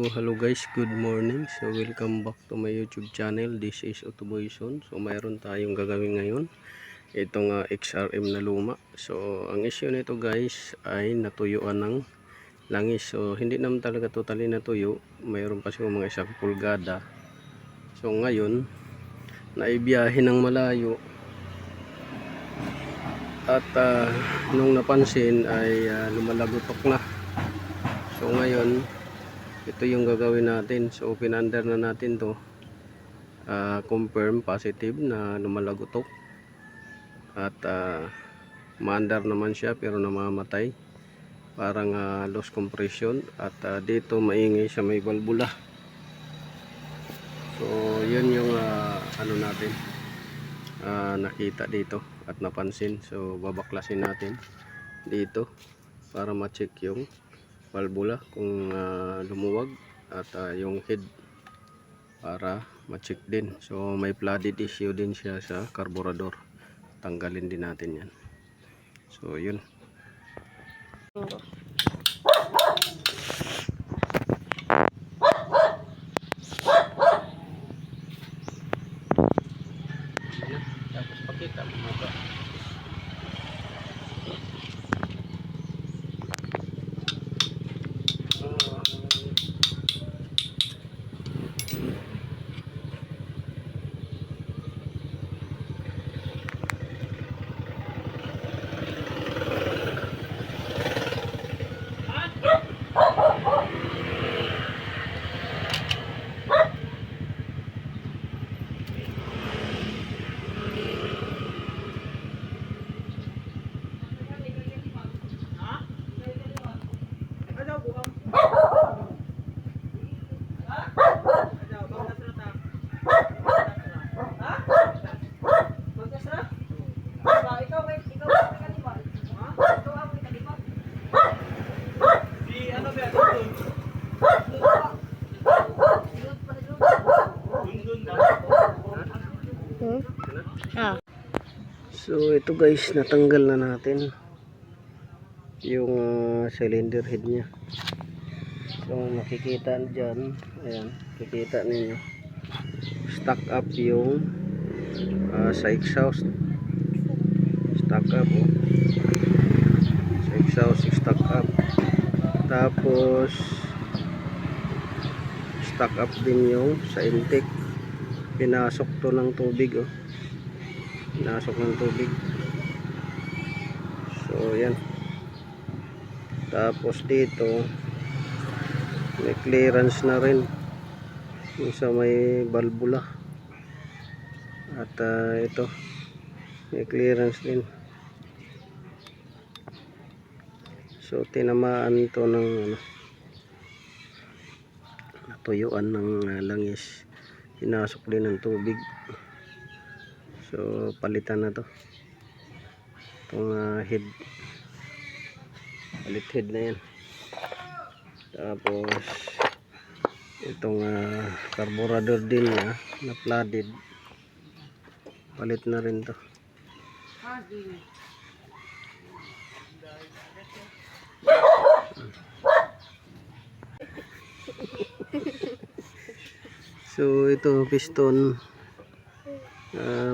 hello guys, good morning. So welcome back to my YouTube channel. This is Autoboyson. So mayroon tayong gagawin ngayon, itong XRM na luma. So ang issue nito guys ay natuyuan ng langis. So hindi naman talaga totally natuyo, mayroon pa siguro mga 1 pulgada. So ngayon naibiyahe ng malayo at nung napansin ay lumalagotok na. So ngayon ito yung gagawin natin. So pinandar na natin to, confirm positive na lumalagotok at maandar naman siya pero namamatay, parang loss compression. At dito maingay sa may valvula. So yun yung ano natin nakita dito at napansin. So babaklasin natin dito para ma-check yung valvula kung lumuwag at yung head para ma-check din. So may flooded issue din siya sa carburetor, tanggalin din natin yan. So yun. Tapos pakita mo ba? So ito guys, natanggal na natin yung cylinder head nya. So makikita dyan, ayan, makikita ninyo stuck up yung sa exhaust, stuck up sa exhaust, stuck up. Tapos stuck up din yung sa intake, pinasok to ng tubig pinasok ng tubig. So yan. Tapos dito may clearance na rin yung sa may valvula. At ito may clearance din. So tinamaan ito ng natuyuan ng langis, pinasok din ng tubig. So palitan na to itong head, palit head na yan. Tapos itong carburetor din niya na flooded, palit na rin to. So ito piston,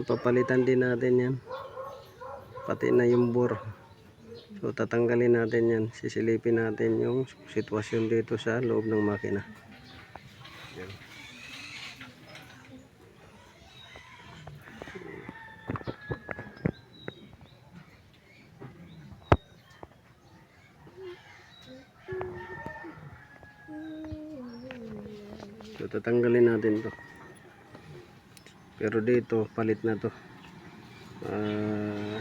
papalitan din natin yan, pati na yung bore. So tatanggalin natin yan, sisilipin natin yung sitwasyon dito sa loob ng makina. Yan. So tatanggalin natin to, pero dito palit na to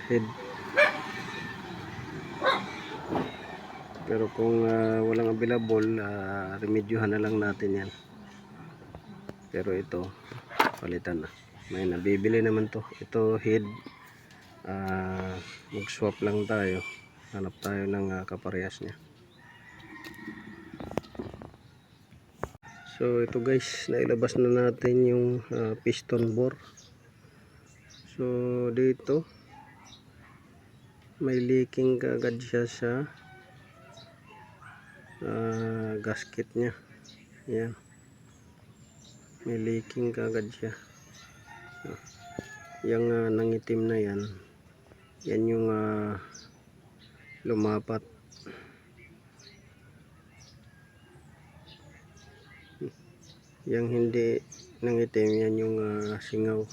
head. Pero kung walang available, remedyohan na lang natin yan. Pero ito palitan na, may nabibili naman to. Ito head, mag swap lang tayo, hanap tayo ng kaparehas nya. So ito guys, nailabas na natin yung piston bore. So dito may leaking kaagad siya sa gasket nya. Yan. May leaking kagad siya. Yung nangitim na yan. Yan yung lumapat. Yung hindi nangitim, yan yung singaw.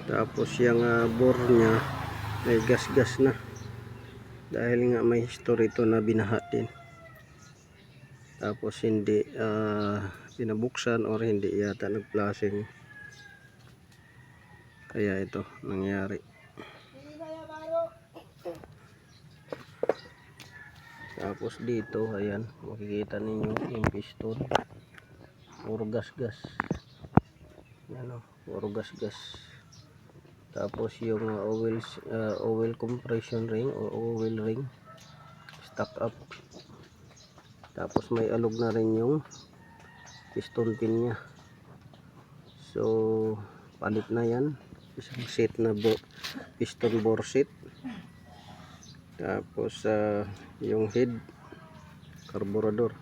Tapos yung bore nya may gas-gas na. Dahil nga may history ito na binaha din. Tapos hindi pinabuksan or hindi yata nag-flashing. Kaya ito nangyari. Tapos dito, ayan, makikita ninyo yung piston. Puro gas-gas. Yan o, puro gas-gas. Tapos yung oil compression ring o oil ring stuck up. Tapos may alog na rin yung piston pin nya. So palit na yan, isang set na piston bore set. Tapos yung head carburetor,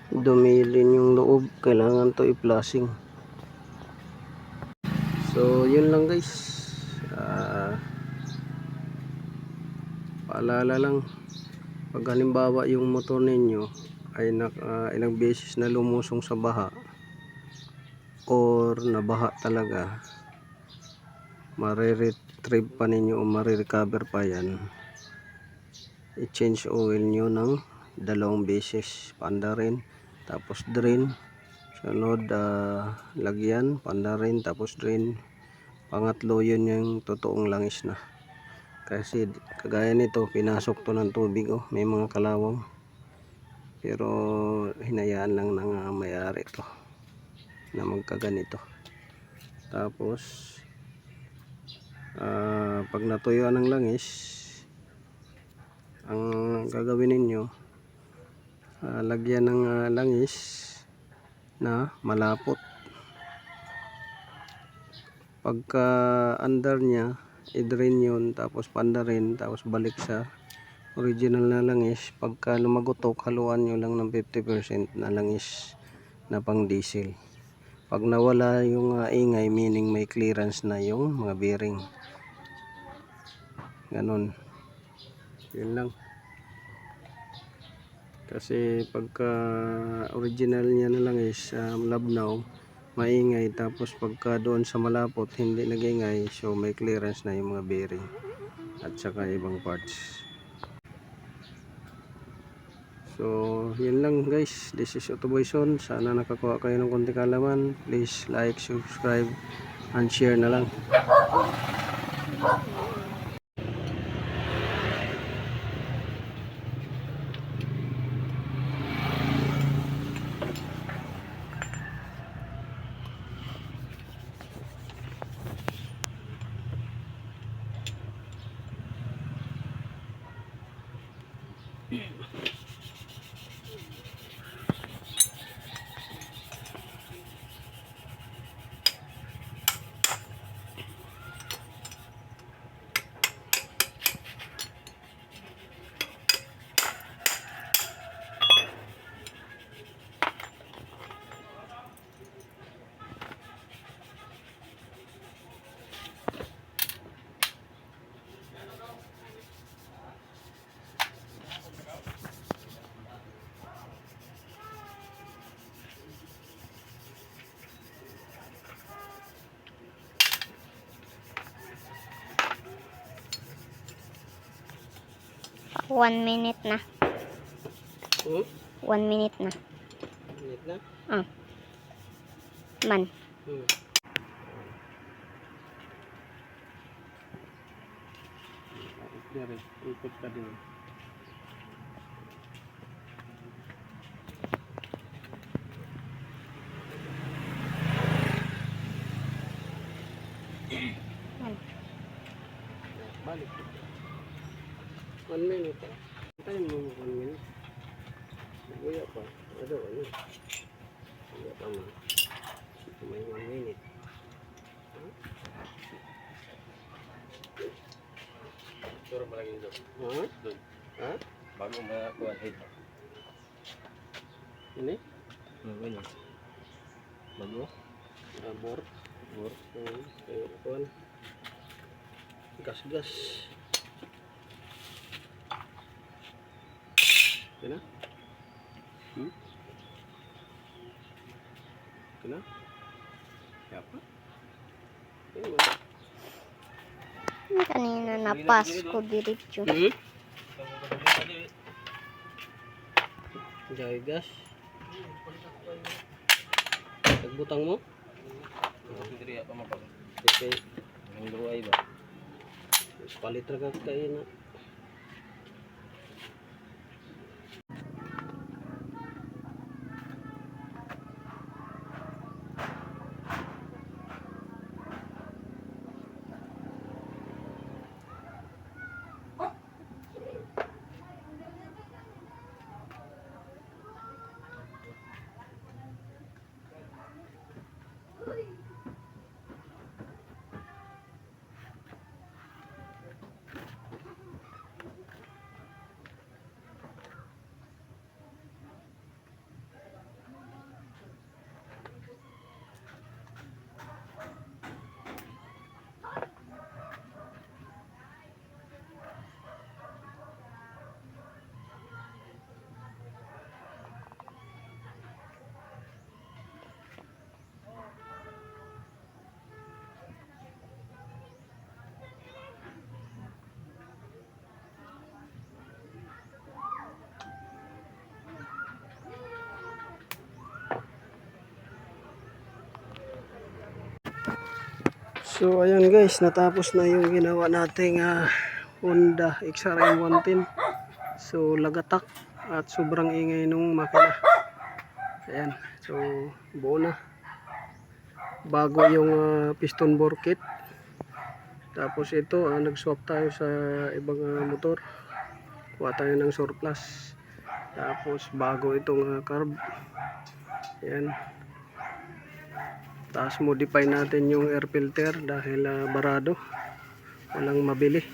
dumilin yung loob, kailangan to i-flashing. So yun lang guys, paalala lang, pag halimbawa yung motor ninyo ay ilang beses na lumusong sa baha or nabaha talaga, mariretrieve pa ninyo o marirecover pa yan, i-change oil nyo ng 2 beses, panda rin, tapos drain, sunod lagyan, panda rin, tapos drain, pangatlo yun yung totoong langis na. Kasi kagaya nito, pinasok to ng tubig, may mga kalawang, pero hinayaan lang ng may-ari to na magkaganito. Tapos pag natuyuan ng langis, ang gagawin ninyo, lagyan ng langis na malapot. Pagka under nya, i-drain yun, tapos panda rin, tapos balik sa original na langis. Pagka lumagotok, haluan nyo lang ng 50% na langis na pang diesel. Pag nawala yung ingay, meaning may clearance na yung mga bearing. Ganon. Yun lang. Kasi pagka original niya na langis, labnaw, maingay, tapos pagka doon sa malapot hindi nagingay, so may clearance na yung mga bearing at saka ibang parts. So yun lang guys, this is Autoboyson. Sana nakakuha kayo ng konting kaalaman. Please like, subscribe and share na lang. 1 minute na. 1 minute na. Minute na? Man. Ikot ka din. Balik. 1 minute. Antayin mo 1 minute. Buya pa. Ano? Buya pa mo. May 1 minute. Sure malaki doon. Ha? Doon. Ha? Bago makakuha head. Ini? Ano? Bago? Bor. Bor. Kayo kuan. Gas-gas. Kena? Kena? Siapa? Ini mana? Kanina na Pasko diretso. Jaya gas. Nagbutang mo? Sendiri apa mapag? Okay. Ang luway ba? Palit ra ka kayo na. So ayan guys, natapos na yung ginawa nating Honda XRM 110. So lagatak at sobrang ingay nung makina. Ayan, so buo na. Bago yung piston bore kit. Tapos ito, nag-swap tayo sa ibang motor. Kuha tayo ng surplus. Tapos bago itong carb. Ayan. Tapos modify natin yung air filter dahil barado, walang mabili.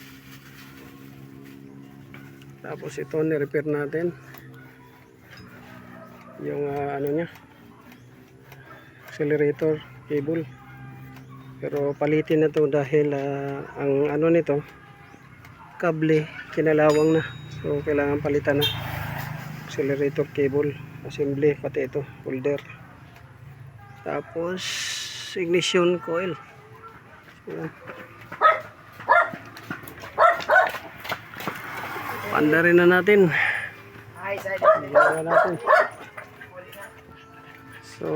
Tapos ito ni-repair natin yung ano nya, accelerator cable. Pero palitin na to dahil ang ano nito, kable kinalawang na. So kailangan palitan na accelerator cable, assembly, pati ito holder. Tapos ignition coil. So, pandarin na natin. So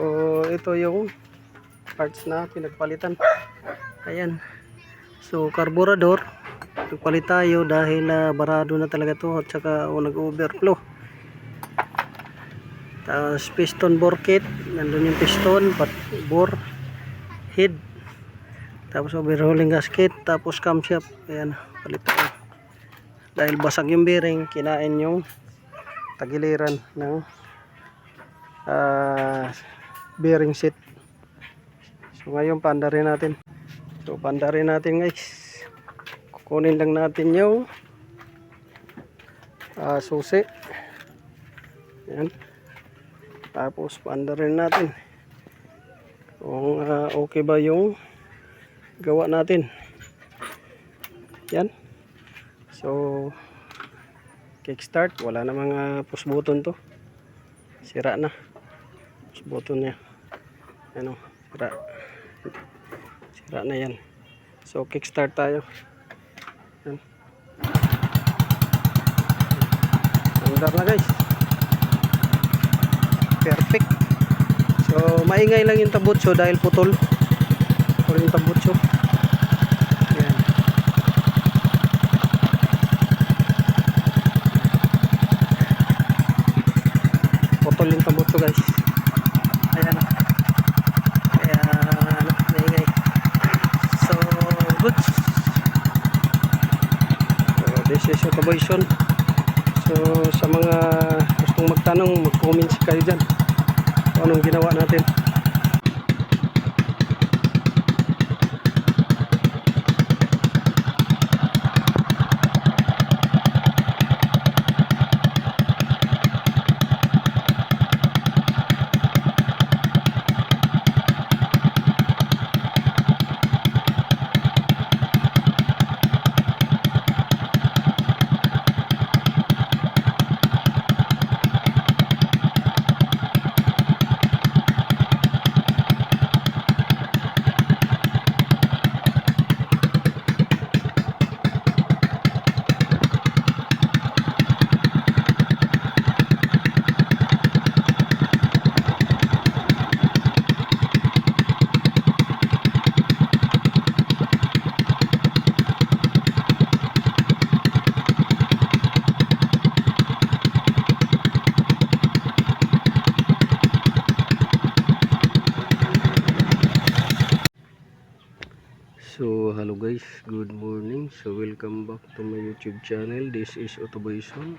ito yung parts na pinagpalitan. Ayan. So carburetor nagpalit tayo dahil barado na talaga to at saka nag-overflow. Tapos piston bore kit, nandun yung piston, bore, head, tapos overhauling gasket, tapos camshaft. Ayan, palit tayo. Dahil basag yung bearing, kinain yung tagiliran ng bearing set. So ngayon pandarin natin. So pandarin natin guys. Kukunin lang natin yung susi. Ayan. Tapos paandarin natin kung okay ba yung gawa natin. Yan. So kickstart, wala namang push button to. Sira na push button nya. Ano, sira na yan. So kickstart tayo. Yan. Andar na guys. Perfect. So maingay lang yung tabutso dahil putol yung tabutso. Ayan. Putol yung tabutso guys. Ayan na. Kaya maingay. So good. So this is your kaboyson. So sa mga gustong magtanong, mag-comments kayo dyan kung anong ginawa natin. So welcome back to my YouTube channel. This is Autoboyson.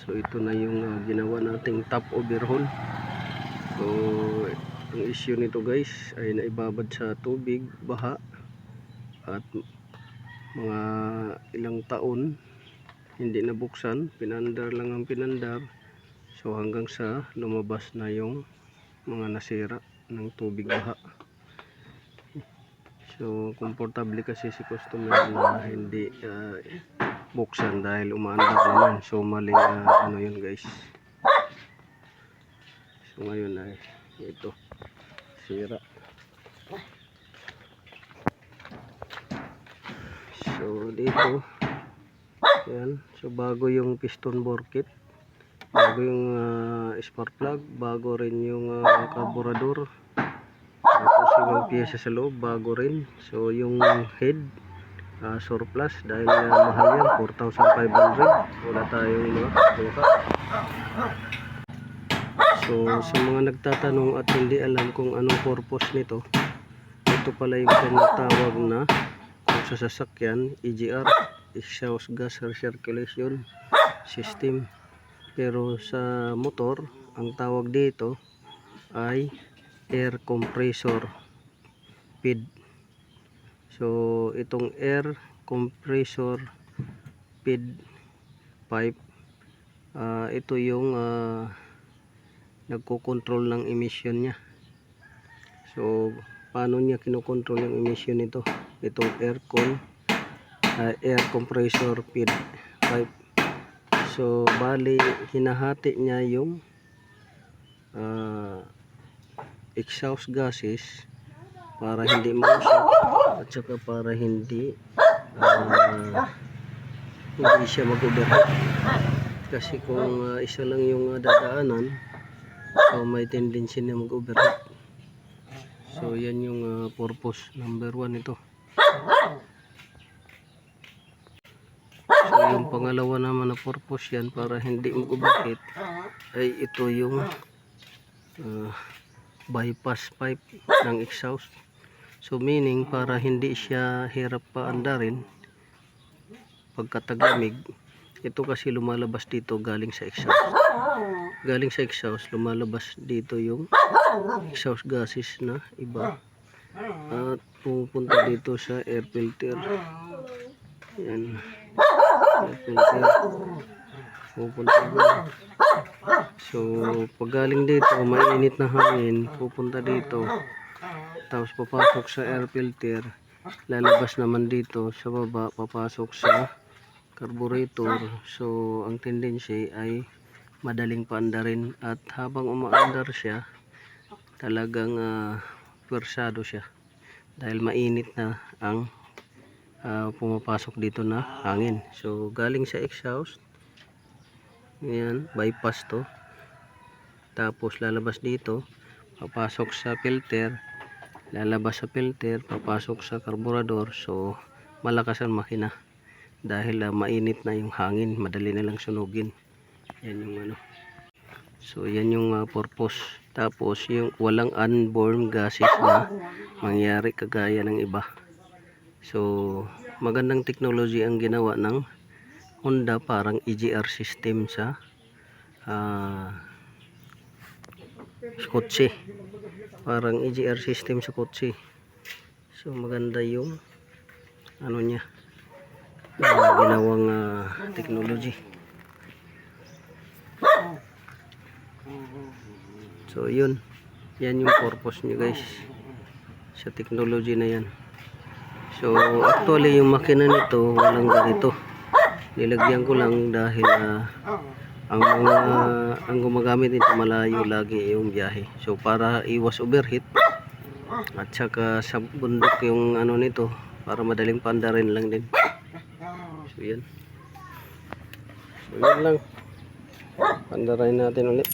So ito na yung ginawa nating top overhaul. So ang issue nito guys ay naibabad sa tubig, baha, at mga ilang taon hindi nabuksan, pinandar lang ang pinandar. So hanggang sa lumabas na yung mga nasira ng tubig, baha. So komportable kasi si customer na hindi buksan dahil umaandar naman. So maling ano yun guys. So ngayon ay ito sira. So dito yan, so bago yung piston bore kit, bago yung spark plug, bago rin yung carburetor. Tapos yung piyesa sa loob bago rin. So yung head surplus dahil mahal yan, 4,500. Wala tayong mga buka. So sa mga nagtatanong at hindi alam kung anong purpose nito, ito pala yung tinatawag na kung sa sasakyan EGR, exhaust gas recirculation system. Pero sa motor ang tawag dito ay air compressor feed. So itong air compressor feed pipe, ito yung nagko-control ng emission niya. So paano niya kinokontrol yung emission nito? Itong air compressor feed pipe. So bali hinahati niya yung exhaust gases para hindi mausok at saka para hindi siya mag-overheat. Kasi kung isa lang yung dadaanan, so may tendency na mag-overheat. So yan yung purpose number 1 ito. So yung pangalawa naman na purpose yan para hindi mag-overheat ay ito yung bypass pipe ng exhaust. So meaning para hindi siya hirap paandarin pagkatagamig. Ito kasi lumalabas dito galing sa exhaust. Galing sa exhaust lumalabas dito yung exhaust gases na iba at pupunta dito sa air filter. Yan, air filter pupunta dito. So pag galing dito mainit na hangin pupunta dito, tapos papasok sa air filter, lalabas naman dito sa baba, papasok sa carburetor. So ang tendency ay madaling paandarin at habang umaandar siya talagang pwersado siya dahil mainit na ang pumapasok dito na hangin. So galing sa exhaust, yan, bypass to, tapos lalabas dito, papasok sa filter, lalabas sa filter, papasok sa carburetor. So malakas ang makina dahil mainit na yung hangin, madali na lang sunugin. Yan yung ano. So yan yung purpose. Tapos yung walang unborn gases na mangyari kagaya ng iba. So magandang technology ang ginawa ng Honda, parang EGR system sa kotse. Parang EGR system sa kotse. So maganda yung ano niya, ginawang technology. So yun, yan yung purpose niya guys sa technology na yan. So actually yung makina nito walang ganito, nilagyan ko lang dahil ang gumagamit nito malayo lagi yung biyahe. So para iwas overheat at saka sa bundok yung ano nito para madaling pandarin lang din. So yan. So yun lang. Pandarin natin ulit.